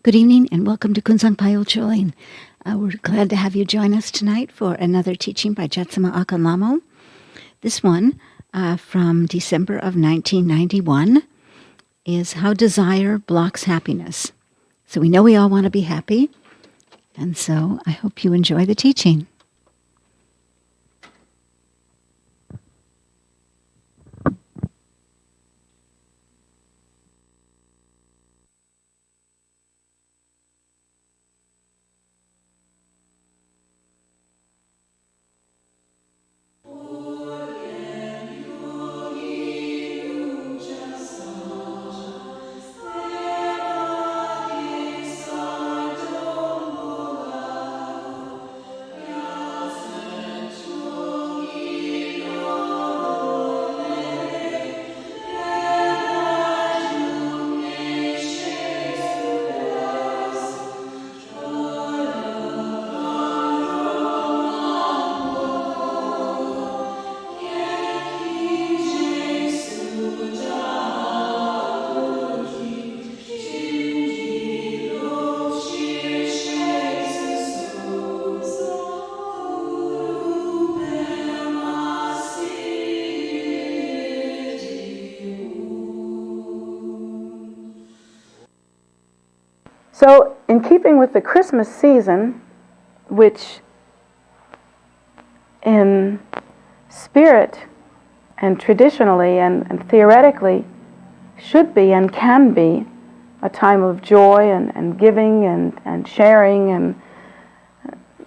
Good evening and welcome to Kunsang Payol Choling. We're glad to have you join us tonight for another teaching by Jetsunma Ahkon Lhamo. This one from December of 1991 is How Desire Blocks Happiness. So we know we all want to be happy, and so I hope you enjoy the teaching. So, in keeping with the Christmas season, which in spirit and traditionally and theoretically should be and can be a time of joy and giving and sharing and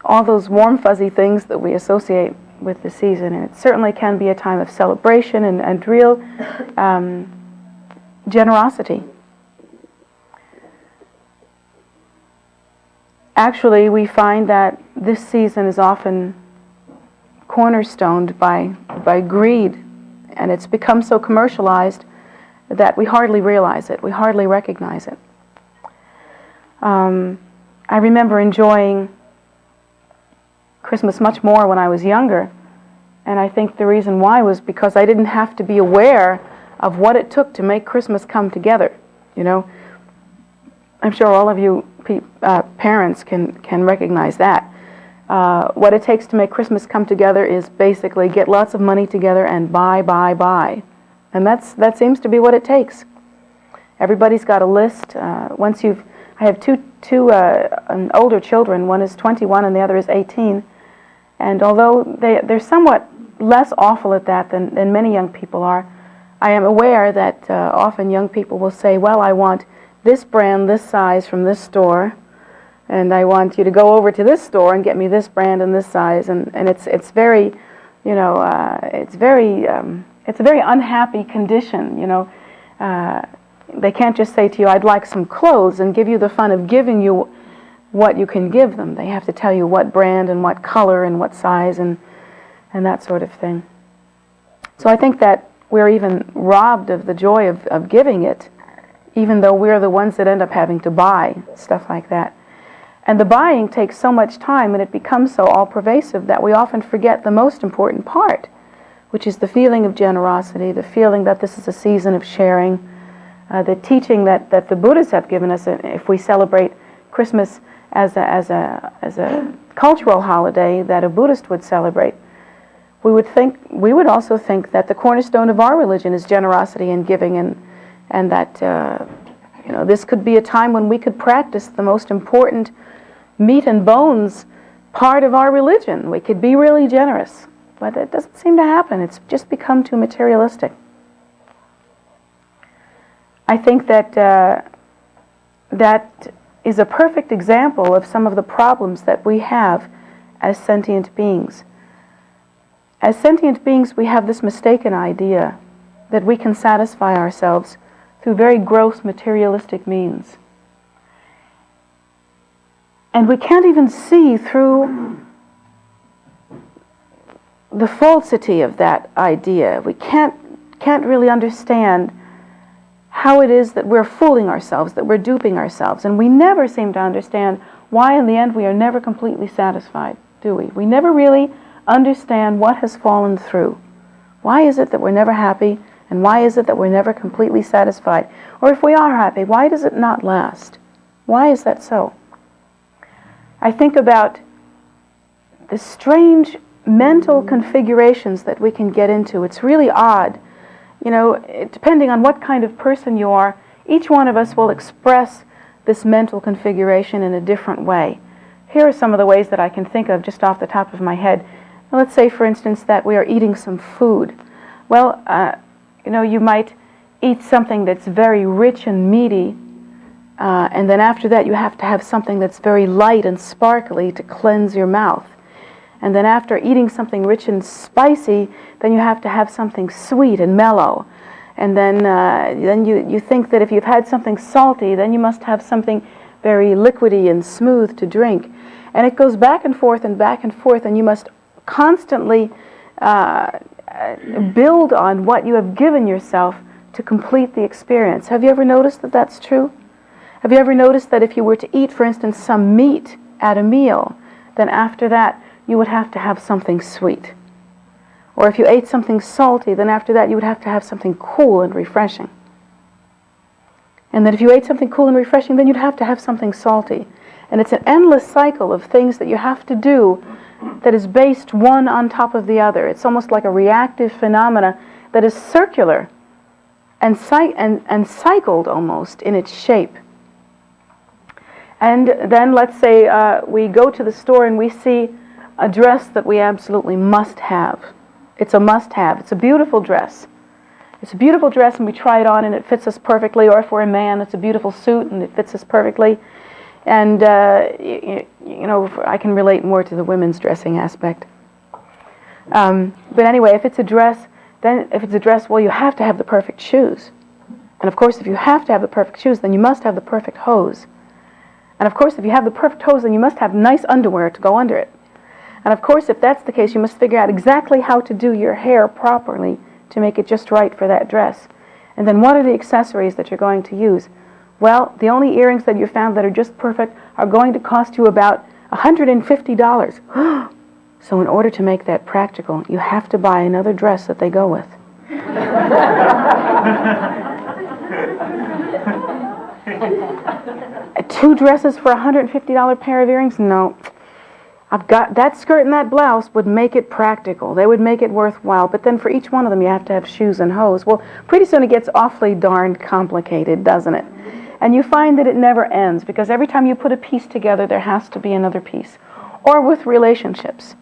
all those warm fuzzy things that we associate with the season. And it certainly can be a time of celebration and real generosity. Actually, we find that this season is often cornerstoned by greed, and it's become so commercialized that we hardly realize it, we hardly recognize it. I remember enjoying Christmas much more when I was younger, and I think the reason why was because I didn't have to be aware of what it took to make Christmas come together, you know. I'm sure all of you parents can recognize that. What it takes to make Christmas come together is basically get lots of money together and buy. And that seems to be what it takes. Everybody's got a list. I have two older children. One is 21 and the other is 18. And although they're somewhat less awful at that than many young people are, I am aware that often young people will say, well, I want this brand, this size from this store, and I want you to go over to this store and get me this brand and this size, and it's very, you know, it's a very unhappy condition, you know. They can't just say to you, I'd like some clothes, and give you the fun of giving you what you can give them. They have to tell you what brand and what color and what size and that sort of thing. So I think that we're even robbed of the joy of giving it, even though we're the ones that end up having to buy stuff like that. And the buying takes so much time, and it becomes so all-pervasive that we often forget the most important part, which is the feeling of generosity, the feeling that this is a season of sharing, the teaching that the Buddhists have given us. If we celebrate Christmas as a cultural holiday that a Buddhist would celebrate, we would also think that the cornerstone of our religion is generosity and giving, and that this could be a time when we could practice the most important meat and bones part of our religion. We could be really generous, but it doesn't seem to happen. It's just become too materialistic. I think that that is a perfect example of some of the problems that we have as sentient beings. As sentient beings, we have this mistaken idea that we can satisfy ourselves through very gross materialistic means. And we can't even see through the falsity of that idea. We can't really understand how it is that we're fooling ourselves, that we're duping ourselves. And we never seem to understand why in the end we are never completely satisfied, do we? We never really understand what has fallen through. Why is it that we're never happy? And why is it that we're never completely satisfied? Or if we are happy, why does it not last? Why is that so? I think about the strange mental configurations that we can get into. It's really odd. Depending on what kind of person you are, each one of us will express this mental configuration in a different way. Here are some of the ways that I can think of just off the top of my head. Now, let's say, for instance, that we are eating some food. Well, you might eat something that's very rich and meaty, and then after that you have to have something that's very light and sparkly to cleanse your mouth. And then after eating something rich and spicy, then you have to have something sweet and mellow. And then you think that if you've had something salty, then you must have something very liquidy and smooth to drink. And it goes back and forth, and you must constantly build on what you have given yourself to complete the experience. Have you ever noticed that that's true? Have you ever noticed that if you were to eat, for instance, some meat at a meal, then after that you would have to have something sweet? Or if you ate something salty, then after that you would have to have something cool and refreshing. And then if you ate something cool and refreshing, then you'd have to have something salty. And it's an endless cycle of things that you have to do that is based one on top of the other. It's almost like a reactive phenomena that is circular and cycled almost in its shape. And then let's say we go to the store and we see a dress that we absolutely must have. It's a must-have. It's a beautiful dress. It's a beautiful dress, and we try it on and it fits us perfectly. Or if we're a man, it's a beautiful suit and it fits us perfectly. And I can relate more to the women's dressing aspect. But anyway, if it's a dress, well, you have to have the perfect shoes. And of course, if you have to have the perfect shoes, then you must have the perfect hose. And of course, if you have the perfect hose, then you must have nice underwear to go under it. And of course, if that's the case, you must figure out exactly how to do your hair properly to make it just right for that dress. And then what are the accessories that you're going to use? Well, the only earrings that you found that are just perfect are going to cost you about $150. So in order to make that practical, you have to buy another dress that they go with. Two dresses for $150 pair of earrings? No. I've got that skirt and that blouse would make it practical. They would make it worthwhile. But then for each one of them, you have to have shoes and hose. Well, pretty soon it gets awfully darned complicated, doesn't it? And you find that it never ends, because every time you put a piece together, there has to be another piece. Or with relationships.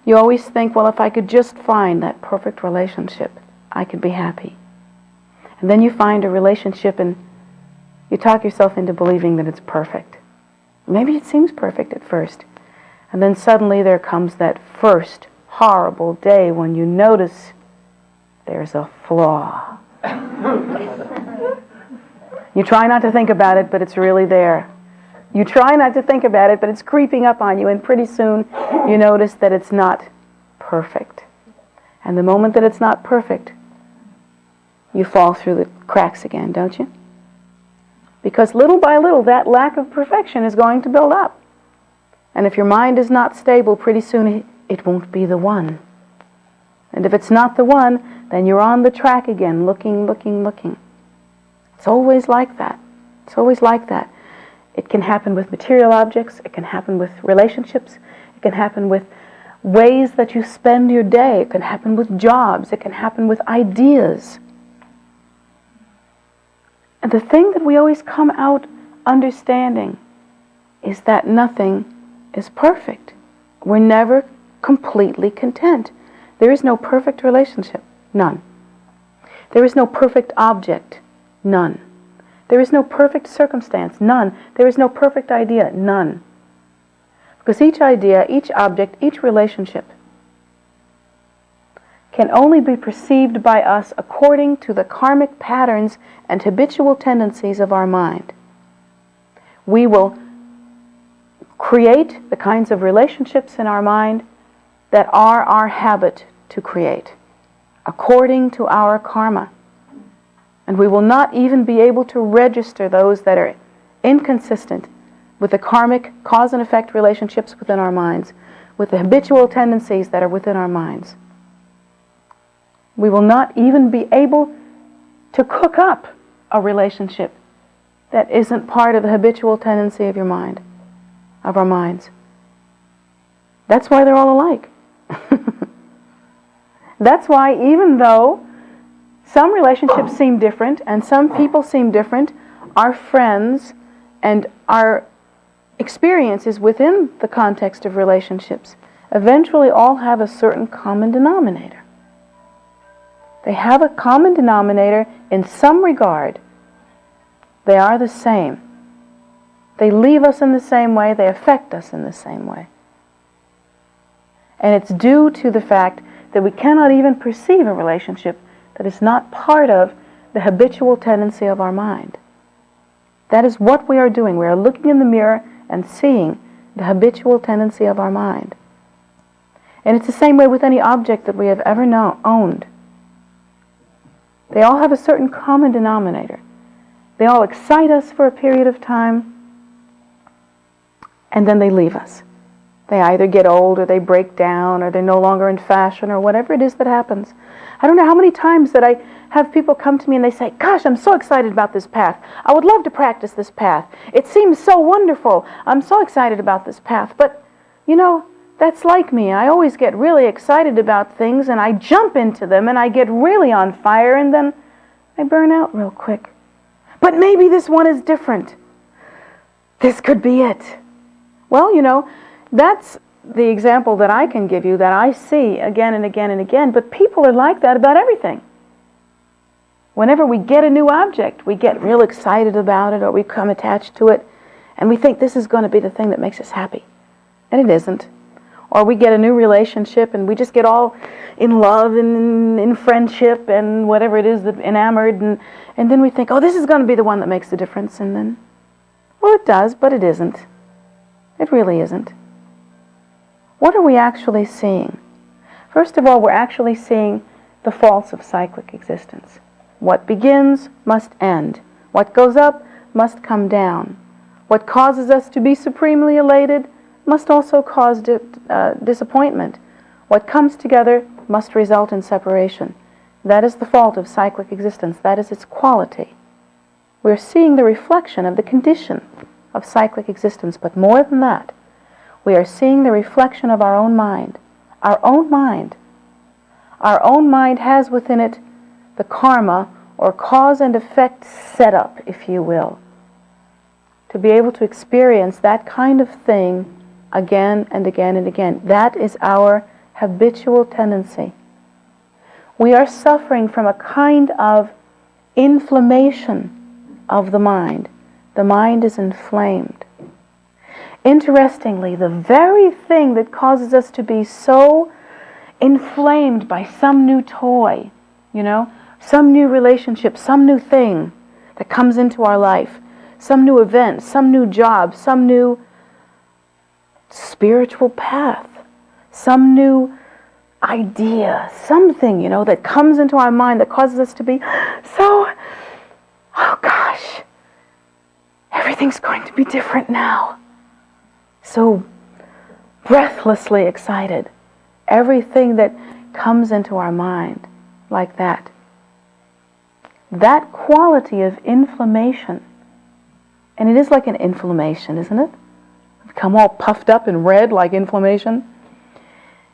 You always think, well, if I could just find that perfect relationship, I could be happy. And then you find a relationship and you talk yourself into believing that it's perfect. Maybe it seems perfect at first. And then suddenly there comes that first horrible day when you notice there's a flaw. You try not to think about it, but it's really there. You try not to think about it, but it's creeping up on you, and pretty soon you notice that it's not perfect. And the moment that it's not perfect, you fall through the cracks again, don't you? Because little by little, that lack of perfection is going to build up. And if your mind is not stable, pretty soon it won't be the one. And if it's not the one, then you're on the track again, looking. It's always like that. It's always like that. It can happen with material objects. It can happen with relationships. It can happen with ways that you spend your day. It can happen with jobs. It can happen with ideas. And the thing that we always come out understanding is that nothing is perfect. We're never completely content. There is no perfect relationship. None. There is no perfect object. None. There is no perfect circumstance. None. There is no perfect idea. None. Because each idea, each object, each relationship can only be perceived by us according to the karmic patterns and habitual tendencies of our mind. We will create the kinds of relationships in our mind that are our habit to create, according to our karma. And we will not even be able to register those that are inconsistent with the karmic cause and effect relationships within our minds, with the habitual tendencies that are within our minds. We will not even be able to cook up a relationship that isn't part of the habitual tendency of your mind, of our minds. That's why they're all alike. That's why even though some relationships seem different and some people seem different, our friends and our experiences within the context of relationships eventually all have a certain common denominator. They have a common denominator in some regard. They are the same. They leave us in the same way. They affect us in the same way. And it's due to the fact that we cannot even perceive a relationship that is not part of the habitual tendency of our mind. That is what we are doing. We are looking in the mirror and seeing the habitual tendency of our mind. And it's the same way with any object that we have ever owned. They all have a certain common denominator. They all excite us for a period of time, and then they leave us. They either get old, or they break down, or they're no longer in fashion, or whatever it is that happens. I don't know how many times that I have people come to me and they say, gosh, I'm so excited about this path. I would love to practice this path. It seems so wonderful. I'm so excited about this path. But, you know, that's like me. I always get really excited about things, and I jump into them, and I get really on fire, and then I burn out real quick. But maybe this one is different. This could be it. Well, you know, that's the example that I can give you, that I see again and again and again. But people are like that about everything. Whenever we get a new object, we get real excited about it, or we become attached to it, and we think this is going to be the thing that makes us happy. And it isn't. Or we get a new relationship, and we just get all in love and in friendship and whatever it is, that enamored, and then we think, oh, this is going to be the one that makes the difference. And then, well, it does, but it isn't. It really isn't. What are we actually seeing? First of all, we're actually seeing the faults of cyclic existence. What begins must end. What goes up must come down. What causes us to be supremely elated must also cause disappointment. What comes together must result in separation. That is the fault of cyclic existence. That is its quality. We're seeing the reflection of the condition of cyclic existence, but more than that, we are seeing the reflection of our own mind. Our own mind. Our own mind has within it the karma, or cause and effect setup, if you will, to be able to experience that kind of thing again and again and again. That is our habitual tendency. We are suffering from a kind of inflammation of the mind. The mind is inflamed. Interestingly, the very thing that causes us to be so inflamed by some new toy, you know, some new relationship, some new thing that comes into our life, some new event, some new job, some new spiritual path, some new idea, something, you know, that comes into our mind that causes us to be so, oh gosh, everything's going to be different now. So breathlessly excited. Everything that comes into our mind like that. That quality of inflammation, and it is like an inflammation, isn't it? Become all puffed up and red like inflammation.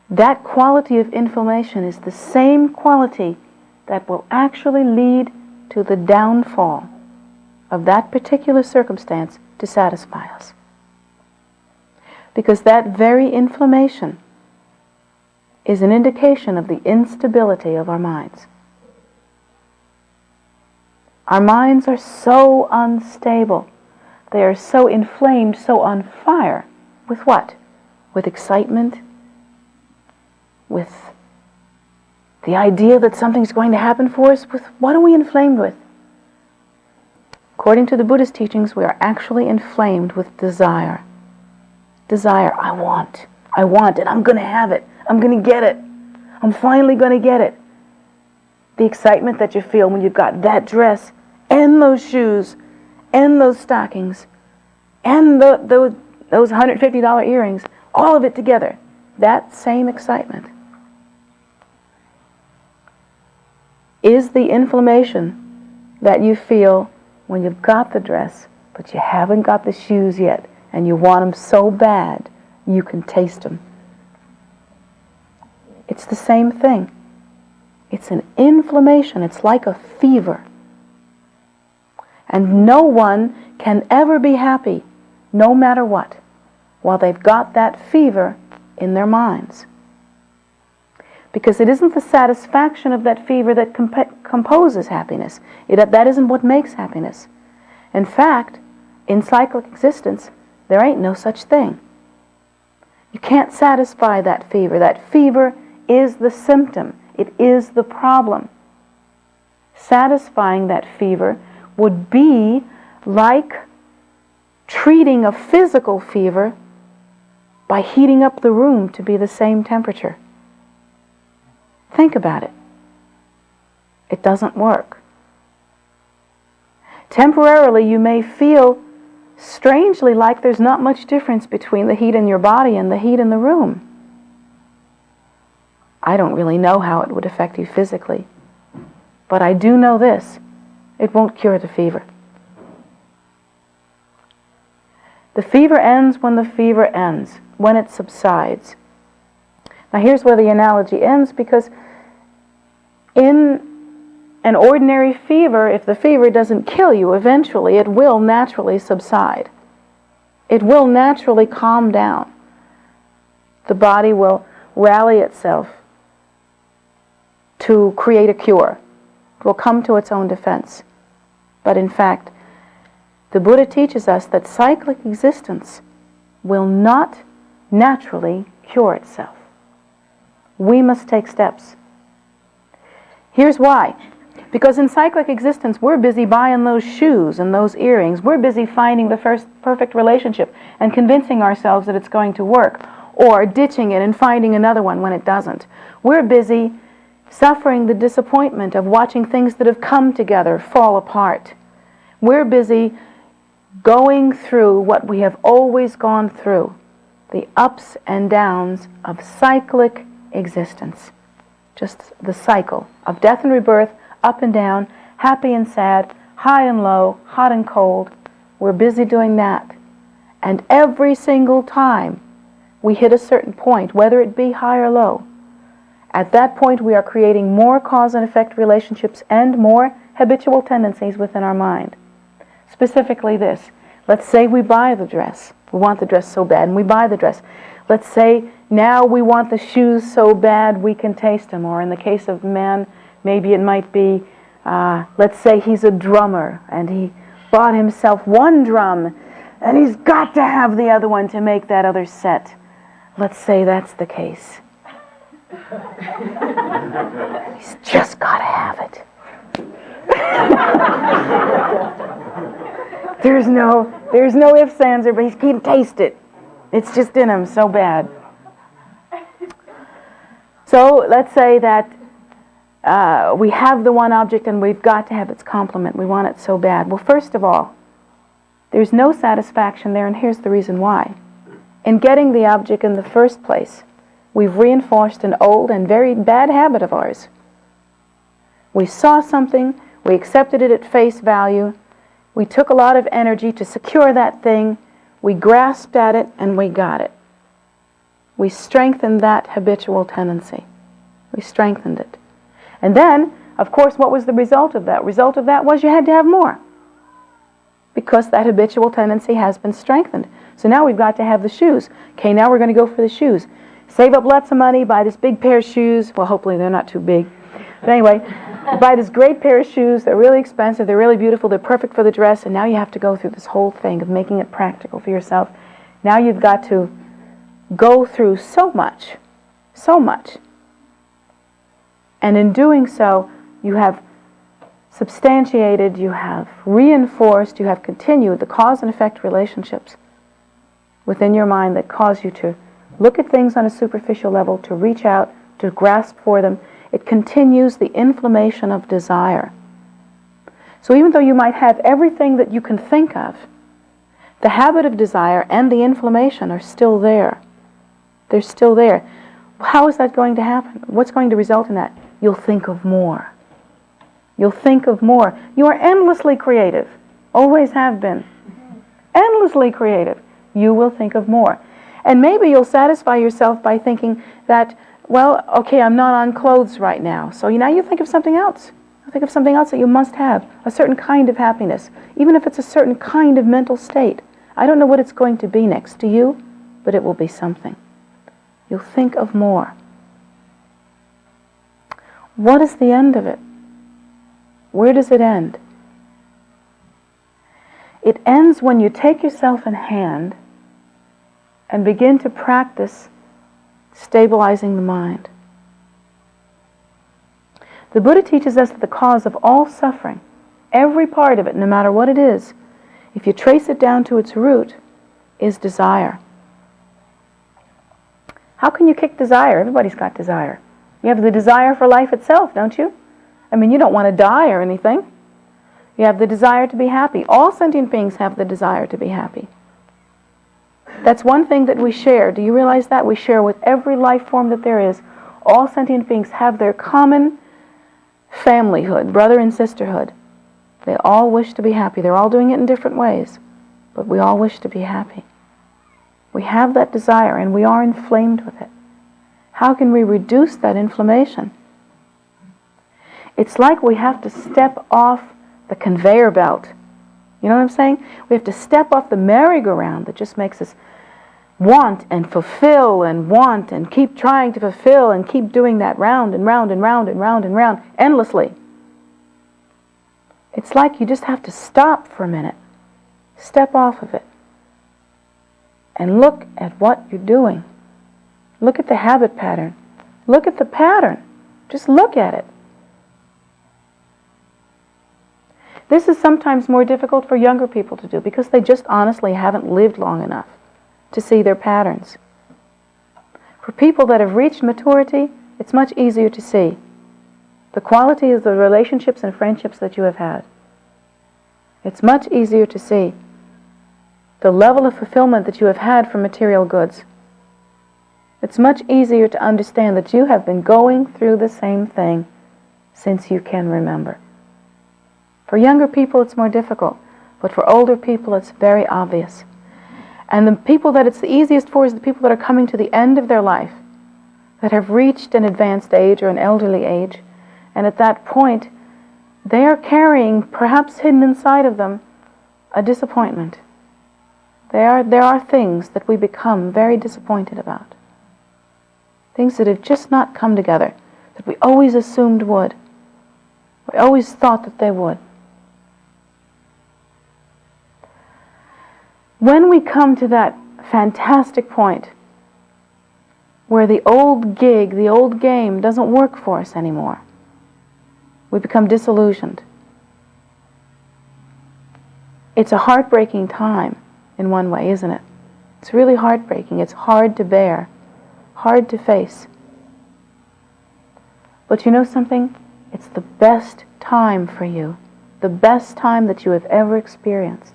That quality of inflammation is the same quality that will actually lead to the downfall of that particular circumstance to satisfy us. Because that very inflammation is an indication of the instability of our minds. Our minds are so unstable. They are so inflamed, so on fire. With what? With excitement, with the idea that something's going to happen for us. With what are we inflamed with? According to the Buddhist teachings, we are actually inflamed with desire. Desire, I want, and I'm going to have it. I'm going to get it. I'm finally going to get it. The excitement that you feel when you've got that dress, and those shoes, and those stockings, and those $150 earrings, all of it together. That same excitement is the inflammation that you feel when you've got the dress, but you haven't got the shoes yet, and you want them so bad, you can taste them. It's the same thing. It's an inflammation. It's like a fever. And no one can ever be happy, no matter what, while they've got that fever in their minds. Because it isn't the satisfaction of that fever that composes happiness. That isn't what makes happiness. In fact, in cyclic existence, there ain't no such thing. You can't satisfy that fever. That fever is the symptom. It is the problem. Satisfying that fever would be like treating a physical fever by heating up the room to be the same temperature. Think about it. It doesn't work. Temporarily, you may feel strangely like there's not much difference between the heat in your body and the heat in the room. I don't really know how it would affect you physically, but I do know this: it won't cure the fever. The fever ends when the fever ends, when it subsides. Now here's where the analogy ends, because in an ordinary fever, if the fever doesn't kill you, eventually it will naturally subside. It will naturally calm down. The body will rally itself to create a cure. It will come to its own defense. But in fact, the Buddha teaches us that cyclic existence will not naturally cure itself. We must take steps. Here's why. Because in cyclic existence, we're busy buying those shoes and those earrings. We're busy finding the first perfect relationship and convincing ourselves that it's going to work, or ditching it and finding another one when it doesn't. We're busy suffering the disappointment of watching things that have come together fall apart. We're busy going through what we have always gone through, the ups and downs of cyclic existence. Just the cycle of death and rebirth, up and down, happy and sad, high and low, hot and cold. We're busy doing that. And every single time we hit a certain point, whether it be high or low, at that point we are creating more cause and effect relationships and more habitual tendencies within our mind. Specifically this: let's say we buy the dress. We want the dress so bad, and we buy the dress. Let's say now we want the shoes so bad we can taste them. Or in the case of man, maybe it might be, let's say he's a drummer, and he bought himself one drum, and he's got to have the other one to make that other set. Let's say that's the case. He's just got to have it. There's no ifs, ands, or but he can't taste it. It's just in him so bad. So let's say that we have the one object and we've got to have its complement. We want it so bad. Well, first of all, there's no satisfaction there, and here's the reason why. In getting the object in the first place, we've reinforced an old and very bad habit of ours. We saw something, we accepted it at face value, we took a lot of energy to secure that thing, we grasped at it, and we got it. We strengthened that habitual tendency. We strengthened it. And then, of course, what was the result of that? Result of that was you had to have more, because that habitual tendency has been strengthened. So now we've got to have the shoes. Okay, now we're going to go for the shoes. Save up lots of money, buy this big pair of shoes. Well, hopefully they're not too big. But anyway, buy this great pair of shoes. They're really expensive. They're really beautiful. They're perfect for the dress. And now you have to go through this whole thing of making it practical for yourself. Now you've got to go through so much. And in doing so, you have substantiated, you have reinforced, you have continued the cause and effect relationships within your mind that cause you to look at things on a superficial level, to reach out, to grasp for them. It continues the inflammation of desire. So even though you might have everything that you can think of, the habit of desire and the inflammation are still there. They're still there. How is that going to happen? What's going to result in that? You'll think of more. You'll think of more. You are endlessly creative. Always have been. Endlessly creative. You will think of more. And maybe you'll satisfy yourself by thinking that, well, okay, I'm not on clothes right now. So now you think of something else. Think of something else that you must have. A certain kind of happiness. Even if it's a certain kind of mental state. I don't know what it's going to be next to you, but it will be something. You'll think of more. What is the end of it? Where does it end? It ends when you take yourself in hand and begin to practice stabilizing the mind. The Buddha teaches us that the cause of all suffering, every part of it, no matter what it is, if you trace it down to its root, is desire. How can you kick desire? Everybody's got desire. You have the desire for life itself, don't you? I mean, you don't want to die or anything. You have the desire to be happy. All sentient beings have the desire to be happy. That's one thing that we share. Do you realize that? We share with every life form that there is. All sentient beings have their common familyhood, brother and sisterhood. They all wish to be happy. They're all doing it in different ways, but we all wish to be happy. We have that desire and we are inflamed with it. How can we reduce that inflammation? It's like we have to step off the conveyor belt. You know what I'm saying? We have to step off the merry-go-round that just makes us want and fulfill and want and keep trying to fulfill and keep doing that round and round and round and round and round endlessly. It's like you just have to stop for a minute, step off of it, and look at what you're doing. Look at the habit pattern. Look at the pattern. Just look at it. This is sometimes more difficult for younger people to do because they just honestly haven't lived long enough to see their patterns. For people that have reached maturity, it's much easier to see the quality of the relationships and friendships that you have had. It's much easier to see the level of fulfillment that you have had from material goods. It's much easier to understand that you have been going through the same thing since you can remember. For younger people, it's more difficult, but for older people, it's very obvious. And the people that it's the easiest for is the people that are coming to the end of their life, that have reached an advanced age or an elderly age, and at that point, they are carrying, perhaps hidden inside of them, a disappointment. There are things that we become very disappointed about. Things that have just not come together, that we always assumed would. We always thought that they would. When we come to that fantastic point where the old gig, the old game doesn't work for us anymore, we become disillusioned. It's a heartbreaking time in one way, isn't it? It's really heartbreaking. It's hard to bear, hard to face. But you know something? It's the best time for you, the best time that you have ever experienced.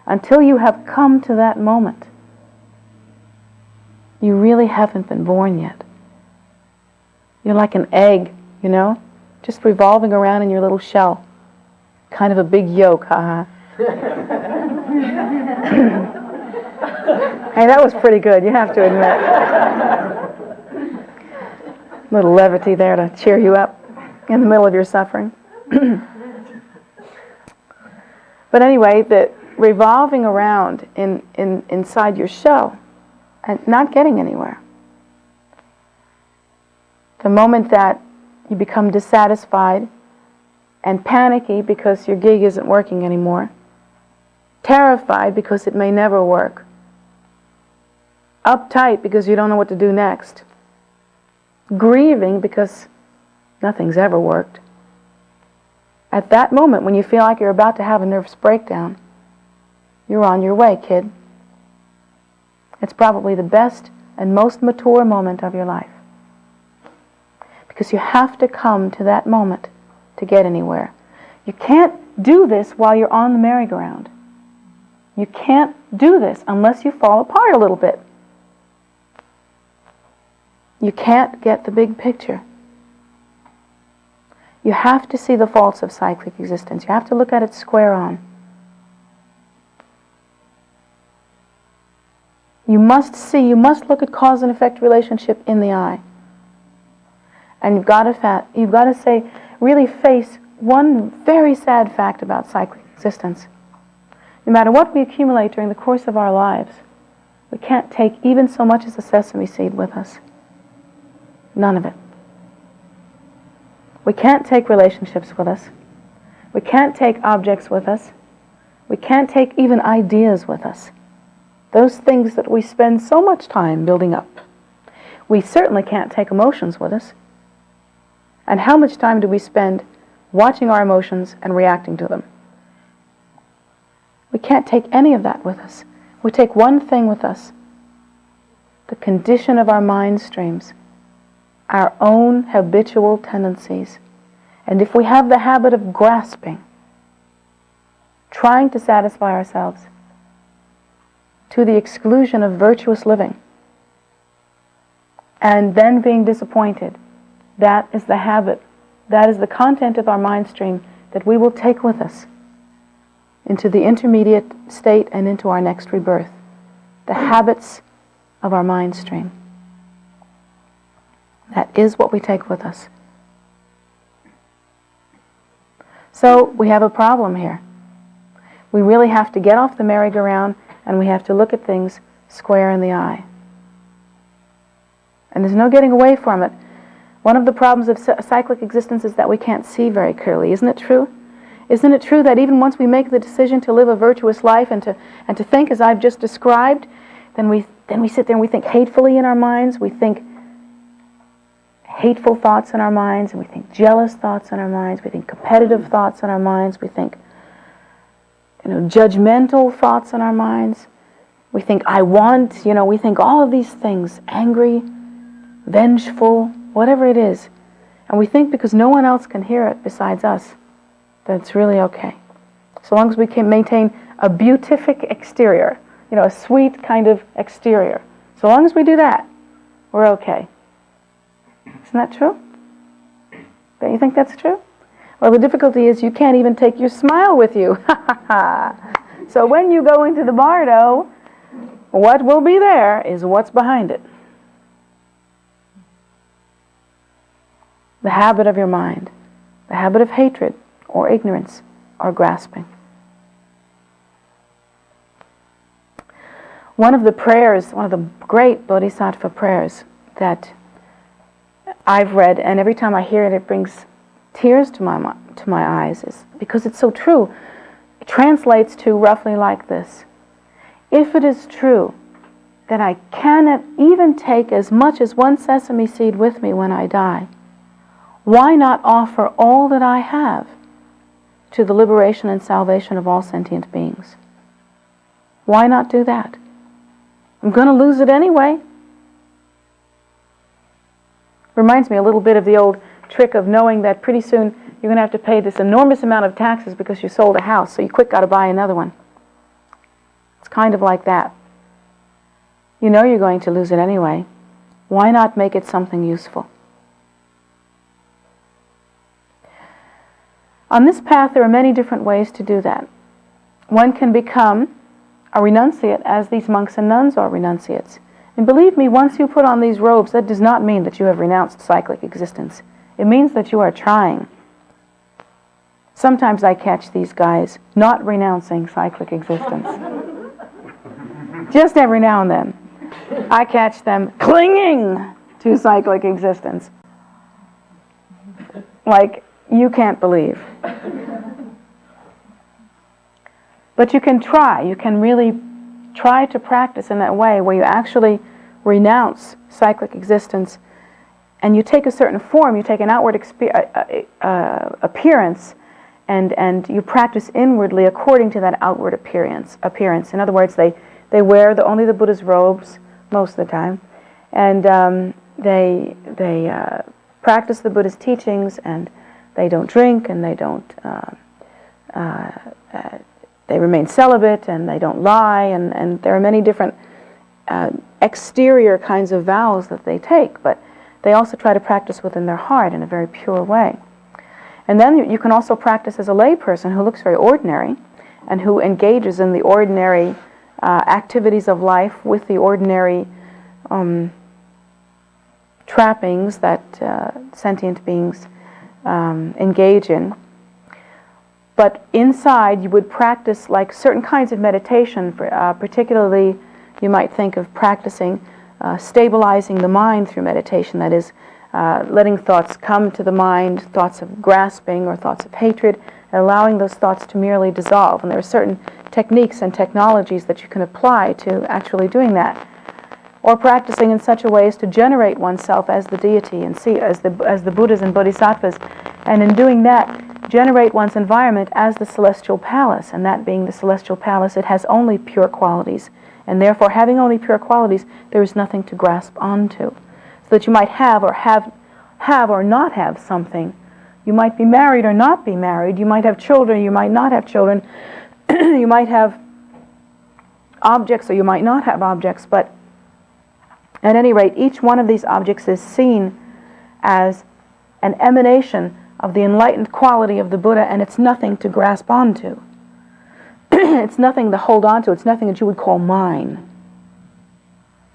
Until you have come to that moment, you really haven't been born yet. You're like an egg, you know, just revolving around in your little shell. Kind of a big yolk, haha. Hey, that was pretty good, you have to admit. Little levity there to cheer you up in the middle of your suffering. But anyway, the revolving around inside your shell and not getting anywhere. The moment that you become dissatisfied and panicky because your gig isn't working anymore, terrified because it may never work, uptight because you don't know what to do next, grieving because nothing's ever worked. At that moment when you feel like you're about to have a nervous breakdown, you're on your way, kid. It's probably the best and most mature moment of your life. Because you have to come to that moment to get anywhere. You can't do this while you're on the merry-go-round. You can't do this unless you fall apart a little bit. You can't get the big picture. You have to see the faults of cyclic existence. You have to look at it square on. You must see, you must look at cause and effect relationship in the eye. And you've got to say, really face one very sad fact about cyclic existence. No matter what we accumulate during the course of our lives, we can't take even so much as a sesame seed with us. None of it. We can't take relationships with us. We can't take objects with us. We can't take even ideas with us. Those things that we spend so much time building up. We certainly can't take emotions with us. And how much time do we spend watching our emotions and reacting to them? We can't take any of that with us. We take one thing with us: the condition of our mind streams, our own habitual tendencies. And if we have the habit of grasping, trying to satisfy ourselves, to the exclusion of virtuous living, and then being disappointed, that is the habit, that is the content of our mind stream that we will take with us into the intermediate state and into our next rebirth. The habits of our mind stream. That is what we take with us. So we have a problem here. We really have to get off the merry-go-round and we have to look at things square in the eye. And there's no getting away from it. One of the problems of cyclic existence is that we can't see very clearly. Isn't it true? Isn't it true that even once we make the decision to live a virtuous life and to think as I've just described, then we sit there and we think hatefully in our minds. We think hateful thoughts in our minds, and we think jealous thoughts in our minds. We think competitive thoughts in our minds. We think judgmental thoughts in our minds. We think I want, we think all of these things, angry, vengeful, whatever it is. And we think because no one else can hear it besides us, that it's really okay. So long as we can maintain a beatific exterior, a sweet kind of exterior. So long as we do that, we're okay. Isn't that true? Don't you think that's true? Well, the difficulty is you can't even take your smile with you. So when you go into the bardo, what will be there is what's behind it. The habit of your mind, the habit of hatred or ignorance or grasping. One of the prayers, one of the great bodhisattva prayers that I've read, and every time I hear it, it brings tears to my eyes, is because it's so true. It translates to roughly like this: if it is true that I cannot even take as much as one sesame seed with me when I die, why not offer all that I have to the liberation and salvation of all sentient beings? Why not do that? I'm going to lose it anyway. Reminds me a little bit of the old trick of knowing that pretty soon you're going to have to pay this enormous amount of taxes because you sold a house, so you quick got to buy another one. It's kind of like that. You know you're going to lose it anyway. Why not make it something useful? On this path, there are many different ways to do that. One can become a renunciate, as these monks and nuns are renunciates. And believe me, once you put on these robes, that does not mean that you have renounced cyclic existence. It means that you are trying. Sometimes I catch these guys not renouncing cyclic existence. Just every now and then, I catch them clinging to cyclic existence. Like you can't believe. But you can try. You can really try to practice in that way where you actually renounce cyclic existence and you take a certain form, you take an outward appearance and you practice inwardly according to that outward appearance. In other words, they wear only the Buddha's robes most of the time, and they practice the Buddha's teachings, and they don't drink, and they don't they remain celibate, and they don't lie, and there are many different exterior kinds of vows that they take, but they also try to practice within their heart in a very pure way. And then you can also practice as a lay person who looks very ordinary and who engages in the ordinary activities of life with the ordinary trappings that sentient beings engage in. But inside, you would practice like certain kinds of meditation. Particularly, you might think of practicing stabilizing the mind through meditation. That is, letting thoughts come to the mind, thoughts of grasping or thoughts of hatred, and allowing those thoughts to merely dissolve. And there are certain techniques and technologies that you can apply to actually doing that. Or practicing in such a way as to generate oneself as the deity and see as the Buddhas and Bodhisattvas, and in doing that, generate one's environment as the celestial palace. And that being the celestial palace, it has only pure qualities. And therefore, having only pure qualities, there is nothing to grasp onto. So that you might have or not have something. You might be married or not be married. You might have children, you might not have children. You might have objects or you might not have objects. But at any rate, each one of these objects is seen as an emanation of the enlightened quality of the Buddha, and it's nothing to grasp onto. It's nothing to hold on to. It's nothing that you would call mine.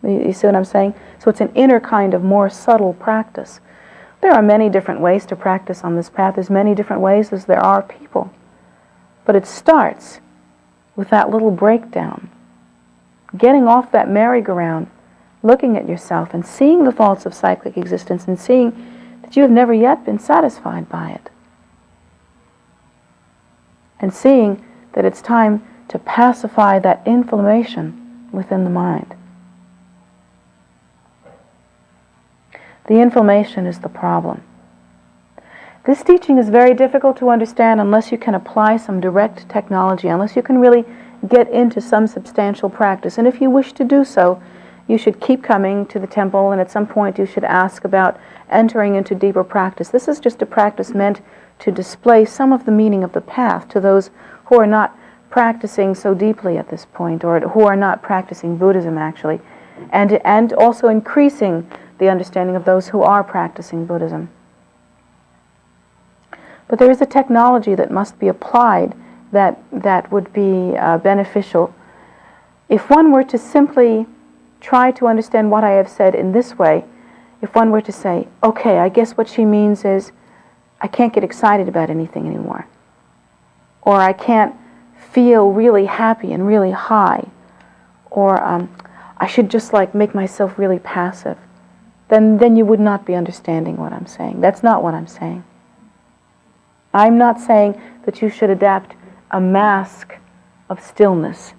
You see what I'm saying? So it's an inner kind of more subtle practice. There are many different ways to practice on this path. There's many different ways as there are people. But it starts with that little breakdown. Getting off that merry-go-round, looking at yourself and seeing the faults of cyclic existence and seeing that you have never yet been satisfied by it. And seeing that it's time to pacify that inflammation within the mind. The inflammation is the problem. This teaching is very difficult to understand unless you can apply some direct technology, unless you can really get into some substantial practice. And if you wish to do so, you should keep coming to the temple, and at some point you should ask about entering into deeper practice. This is just a practice meant to display some of the meaning of the path to those who are not practicing so deeply at this point, or who are not practicing Buddhism actually, and also increasing the understanding of those who are practicing Buddhism. But there is a technology that must be applied that would be beneficial. If one were to simply try to understand what I have said in this way, if one were to say, okay, I guess what she means is I can't get excited about anything anymore, or I can't feel really happy and really high, or I should just like make myself really passive, then you would not be understanding what I'm saying. That's not what I'm saying. I'm not saying that you should adapt a mask of stillness.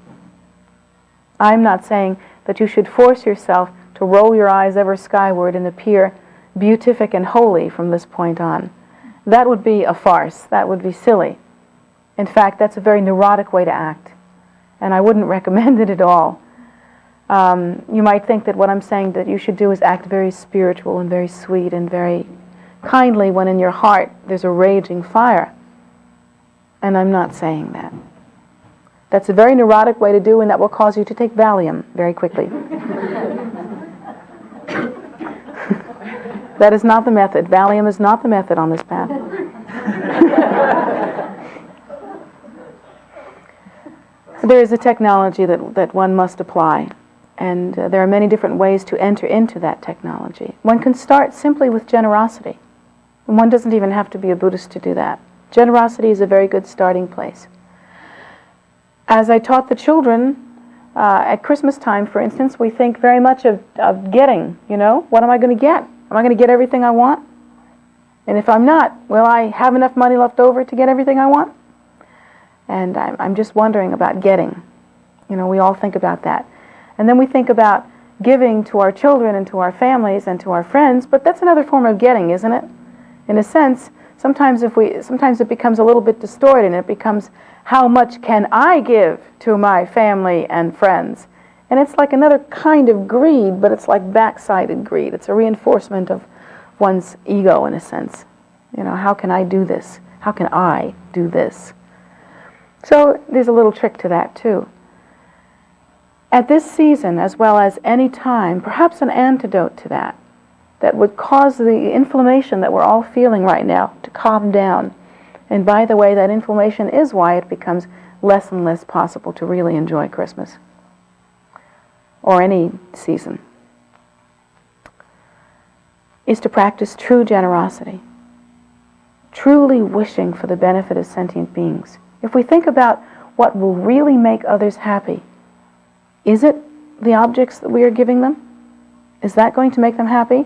I'm not saying that you should force yourself to roll your eyes ever skyward and appear beatific and holy from this point on. That would be a farce. That would be silly. In fact, that's a very neurotic way to act, and I wouldn't recommend it at all. You might think that what I'm saying that you should do is act very spiritual and very sweet and very kindly when in your heart there's a raging fire. And I'm not saying that. That's a very neurotic way to do, and that will cause you to take Valium very quickly. That is not the method. Valium is not the method on this path. There is a technology that one must apply, and there are many different ways to enter into that technology. One can start simply with generosity, and one doesn't even have to be a Buddhist to do that. Generosity is a very good starting place. As I taught the children, at Christmas time, for instance, we think very much of getting, what am I going to get? Am I going to get everything I want? And if I'm not, will I have enough money left over to get everything I want? And I'm just wondering about getting. We all think about that. And then we think about giving to our children and to our families and to our friends, but that's another form of getting, isn't it? In a sense, sometimes it becomes a little bit distorted, and it becomes, how much can I give to my family and friends? And it's like another kind of greed, but it's like backsided greed. It's a reinforcement of one's ego, in a sense. How can I do this? How can I do this? So there's a little trick to that, too. At this season, as well as any time, perhaps an antidote to that would cause the inflammation that we're all feeling right now to calm down. And by the way, that inflammation is why it becomes less and less possible to really enjoy Christmas. or any season, is to practice true generosity, truly wishing for the benefit of sentient beings. If we think about what will really make others happy, is it the objects that we are giving them? Is that going to make them happy?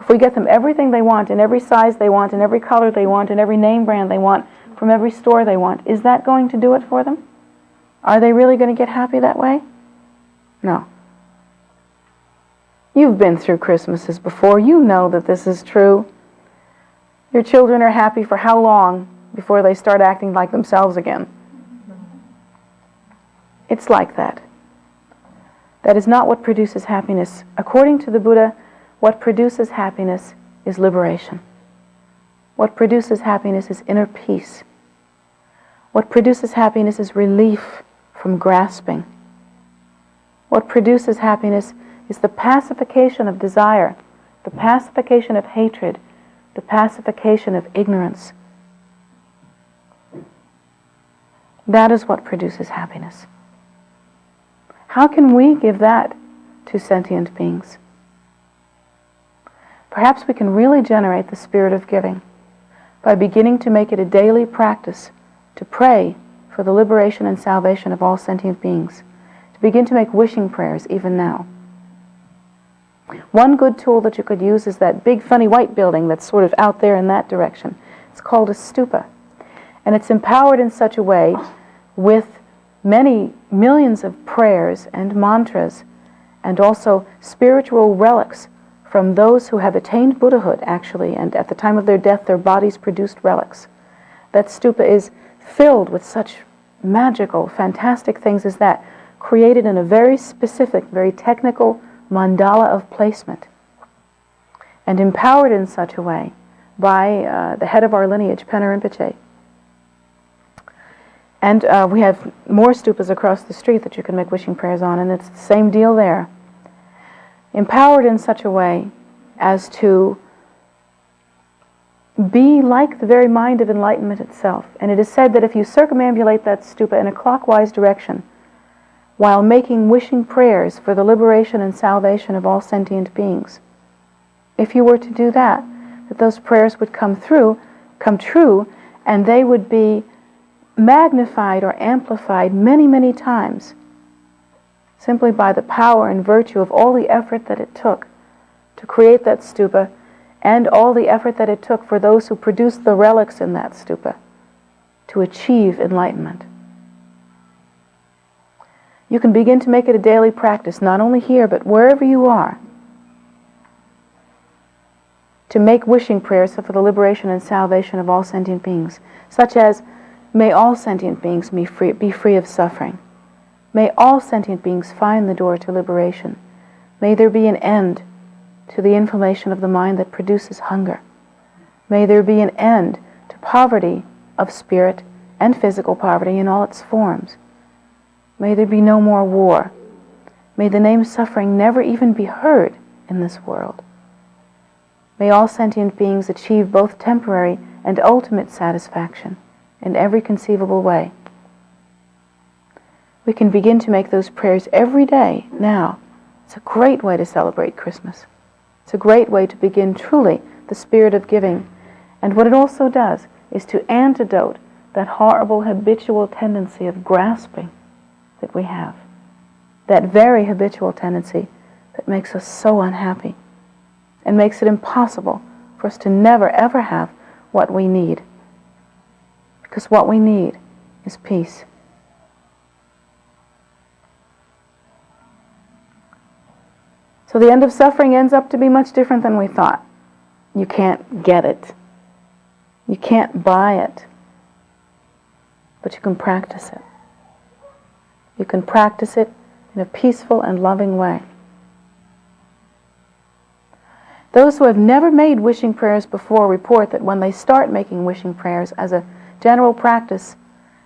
If we get them everything they want, in every size they want, in every color they want, in every name brand they want, from every store they want, is that going to do it for them? Are they really going to get happy that way? No. You've been through Christmases before. You know that this is true. Your children are happy for how long before they start acting like themselves again? It's like that. That is not what produces happiness. According to the Buddha, what produces happiness is liberation. What produces happiness is inner peace. What produces happiness is relief from grasping. What produces happiness is the pacification of desire, the pacification of hatred, the pacification of ignorance. That is what produces happiness. How can we give that to sentient beings? Perhaps we can really generate the spirit of giving by beginning to make it a daily practice to pray for the liberation and salvation of all sentient beings, to begin to make wishing prayers even now. One good tool that you could use is that big funny white building that's sort of out there in that direction. It's called a stupa, and it's empowered in such a way with many millions of prayers and mantras and also spiritual relics from those who have attained Buddhahood, actually, and at the time of their death their bodies produced relics. That stupa is filled with such magical, fantastic things as that, created in a very specific, very technical mandala of placement, and empowered in such a way by the head of our lineage, Penna Rinpoche. And we have more stupas across the street that you can make wishing prayers on, and it's the same deal there. Empowered in such a way as to be like the very mind of enlightenment itself. And it is said that if you circumambulate that stupa in a clockwise direction, while making wishing prayers for the liberation and salvation of all sentient beings, if you were to do that, that those prayers would come true, and they would be magnified or amplified many, many times, simply by the power and virtue of all the effort that it took to create that stupa, and all the effort that it took for those who produced the relics in that stupa to achieve enlightenment. You can begin to make it a daily practice, not only here, but wherever you are, to make wishing prayers for the liberation and salvation of all sentient beings, such as, may all sentient beings be free of suffering. May all sentient beings find the door to liberation. May there be an end to the inflammation of the mind that produces hunger. May there be an end to poverty of spirit and physical poverty in all its forms. May there be no more war. May the name suffering never even be heard in this world. May all sentient beings achieve both temporary and ultimate satisfaction in every conceivable way. We can begin to make those prayers every day now. It's a great way to celebrate Christmas. It's a great way to begin truly the spirit of giving. And what it also does is to antidote that horrible habitual tendency of grasping that we have. That very habitual tendency that makes us so unhappy and makes it impossible for us to never ever have what we need. Because what we need is peace. So the end of suffering ends up to be much different than we thought. You can't get it. You can't buy it. But you can practice it. You can practice it in a peaceful and loving way. Those who have never made wishing prayers before report that when they start making wishing prayers as a general practice,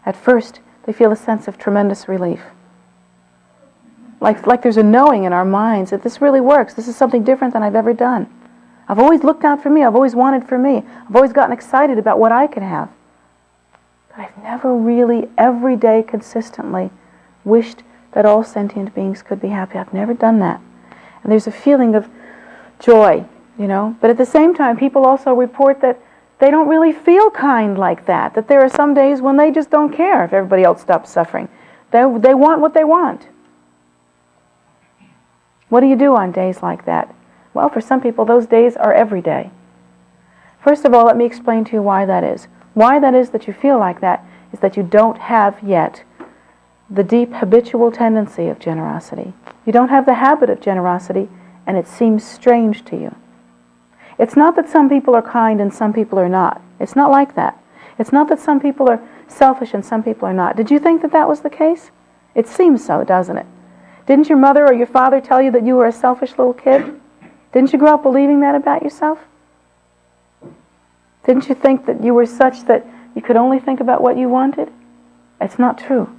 at first they feel a sense of tremendous relief. Like there's a knowing in our minds that this really works. This is something different than I've ever done. I've always looked out for me. I've always wanted for me. I've always gotten excited about what I could have. But I've never really, every day, consistently wished that all sentient beings could be happy. I've never done that. And there's a feeling of joy, But at the same time, people also report that they don't really feel kind like that, that there are some days when they just don't care if everybody else stops suffering. They want what they want. What do you do on days like that? Well, for some people, those days are every day. First of all, let me explain to you why that is. Why that is that you feel like that is that you don't have yet the deep habitual tendency of generosity. You don't have the habit of generosity, and it seems strange to you. It's not that some people are kind and some people are not. It's not like that. It's not that some people are selfish and some people are not. Did you think that that was the case? It seems so, doesn't it? Didn't your mother or your father tell you that you were a selfish little kid? Didn't you grow up believing that about yourself? Didn't you think that you were such that you could only think about what you wanted? It's not true.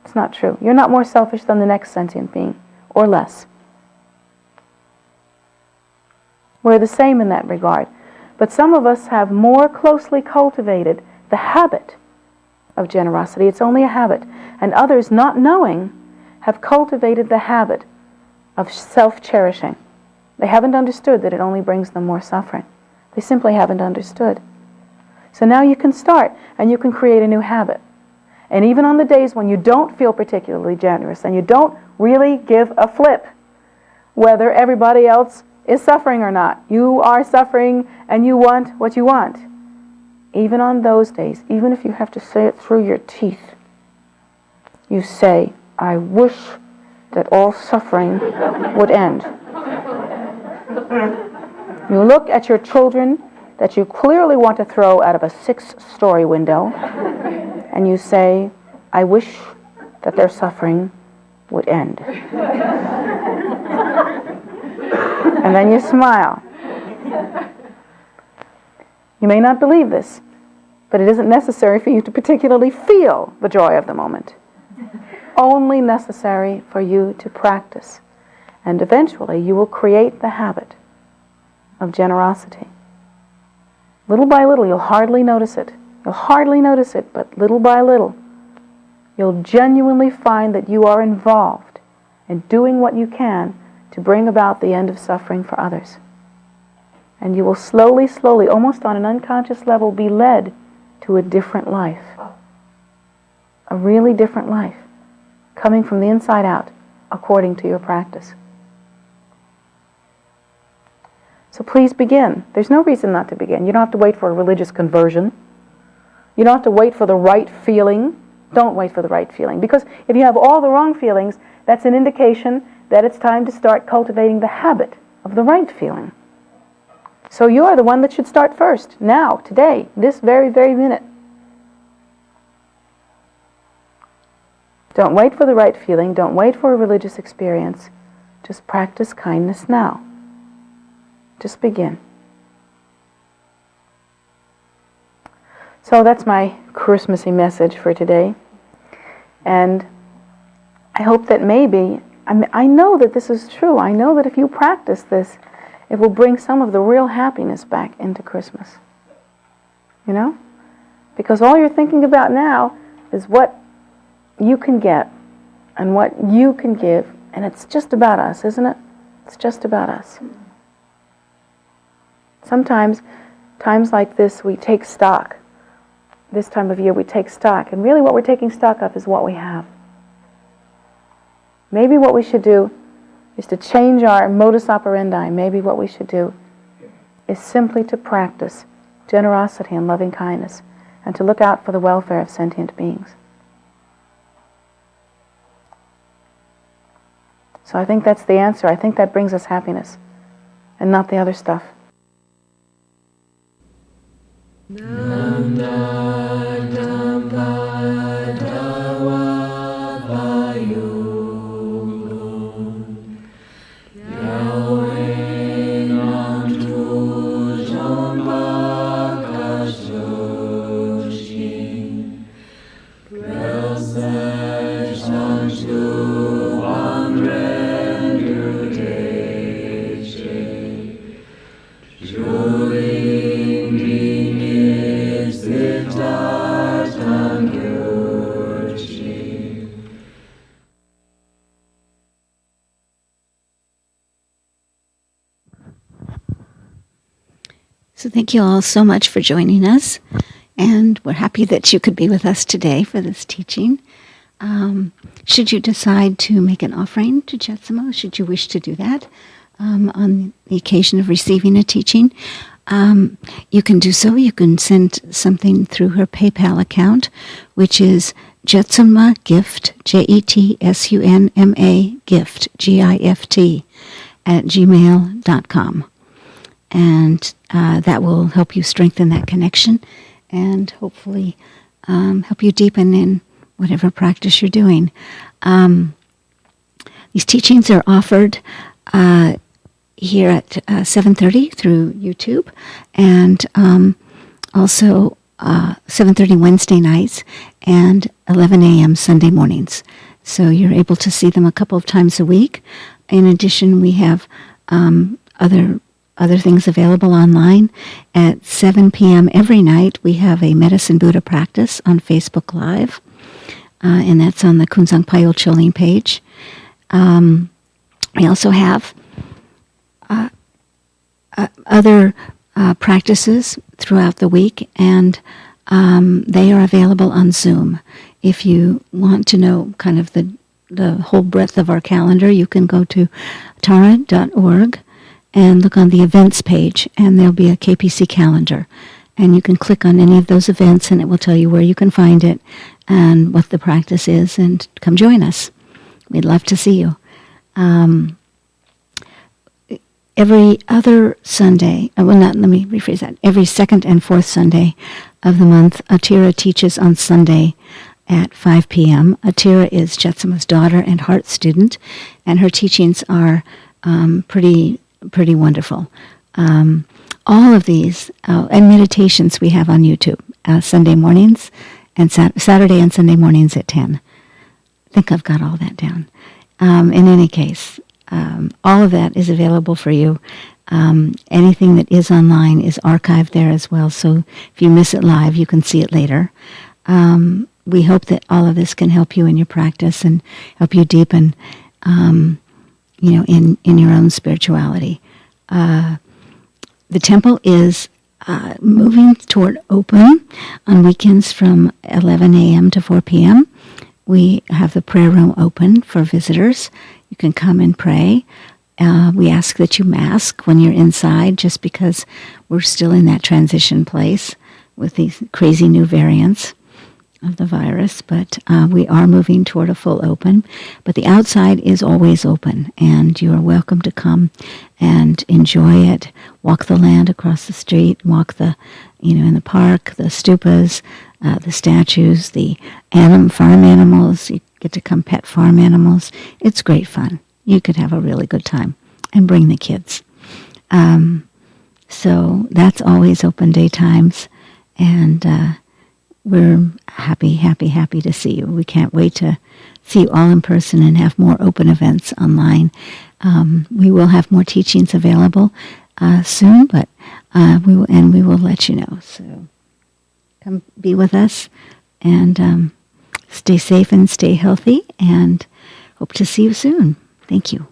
It's not true. You're not more selfish than the next sentient being, or less. We're the same in that regard. But some of us have more closely cultivated the habit of generosity. It's only a habit. And others, not knowing, have cultivated the habit of self-cherishing. They haven't understood that it only brings them more suffering. They simply haven't understood. So now you can start, and you can create a new habit. And even on the days when you don't feel particularly generous, and you don't really give a flip whether everybody else is suffering or not, you are suffering and you want what you want. Even on those days, even if you have to say it through your teeth, you say, I wish that all suffering would end. You look at your children that you clearly want to throw out of a 6-story window, and you say, I wish that their suffering would end. And then you smile. You may not believe this, but it isn't necessary for you to particularly feel the joy of the moment. Only necessary for you to practice. And eventually you will create the habit of generosity. Little by little, you'll hardly notice it. You'll hardly notice it, but little by little, you'll genuinely find that you are involved in doing what you can to bring about the end of suffering for others. And you will slowly, slowly, almost on an unconscious level, be led to a different life. A really different life, coming from the inside out, according to your practice. So please begin. There's no reason not to begin. You don't have to wait for a religious conversion. You don't have to wait for the right feeling. Don't wait for the right feeling. Because if you have all the wrong feelings, that's an indication that it's time to start cultivating the habit of the right feeling. So you're the one that should start first, now, today, this very, very minute. Don't wait for the right feeling. Don't wait for a religious experience. Just practice kindness now. Just begin. So that's my Christmassy message for today. And I hope that maybe, I know that this is true. I know that if you practice this, it will bring some of the real happiness back into Christmas. You know? Because all you're thinking about now is what you can get and what you can give. And it's just about us, isn't it? It's just about us. Sometimes, times like this, we take stock. This time of year, we take stock. And really what we're taking stock of is what we have. Maybe what we should do is to change our modus operandi. Maybe what we should do is simply to practice generosity and loving kindness and to look out for the welfare of sentient beings. So I think that's the answer. I think that brings us happiness and not the other stuff. Is the dark So thank you all so much for joining us. And we're happy that you could be with us today for this teaching. Should you decide to make an offering to Jetsunma, should you wish to do that on the occasion of receiving a teaching, you can do so. You can send something through her PayPal account, which is Jetsunma Gift, Jetsunma Gift, GIFT, @gmail.com. And that will help you strengthen that connection and hopefully help you deepen in whatever practice you're doing. These teachings are offered here at 7:30 through YouTube, and also 7:30 Wednesday nights and 11 a.m. Sunday mornings. So you're able to see them a couple of times a week. In addition, we have other things available online. At 7 p.m. every night, we have a Medicine Buddha practice on Facebook Live, and that's on the Kunzang Payo Choling page. We also have other practices throughout the week, and they are available on Zoom. If you want to know kind of the whole breadth of our calendar, you can go to tara.org and look on the events page, and there'll be a KPC calendar. And you can click on any of those events, and it will tell you where you can find it and what the practice is, and come join us. We'd love to see you. Every other Sunday, let me rephrase that. Every second and fourth Sunday of the month, Atira teaches on Sunday at 5 p.m. Atira is Jetsuma's daughter and heart student, and her teachings are pretty wonderful. All of these, and meditations we have on YouTube, Sunday mornings, and Saturday and Sunday mornings at 10. I think I've got all that down. In any case, all of that is available for you. Anything that is online is archived there as well, so if you miss it live, you can see it later. We hope that all of this can help you in your practice and help you deepen, in your own spirituality. The temple is moving toward open on weekends from 11 a.m. to 4 p.m. We have the prayer room open for visitors. You can come and pray. We ask that you mask when you're inside, just because we're still in that transition place with these crazy new variants of the virus, but we are moving toward a full open. But the outside is always open, and you are welcome to come and enjoy it. Walk the land across the street, walk in the park, the stupas, the statues, the farm animals. You get to come pet farm animals. It's great fun. You could have a really good time, and bring the kids. So that's always open day times, and we're happy to see you. We can't wait to see you all in person and have more open events online. We will have more teachings available soon, but we will let you know. So come be with us, and stay safe and stay healthy, and hope to see you soon. Thank you.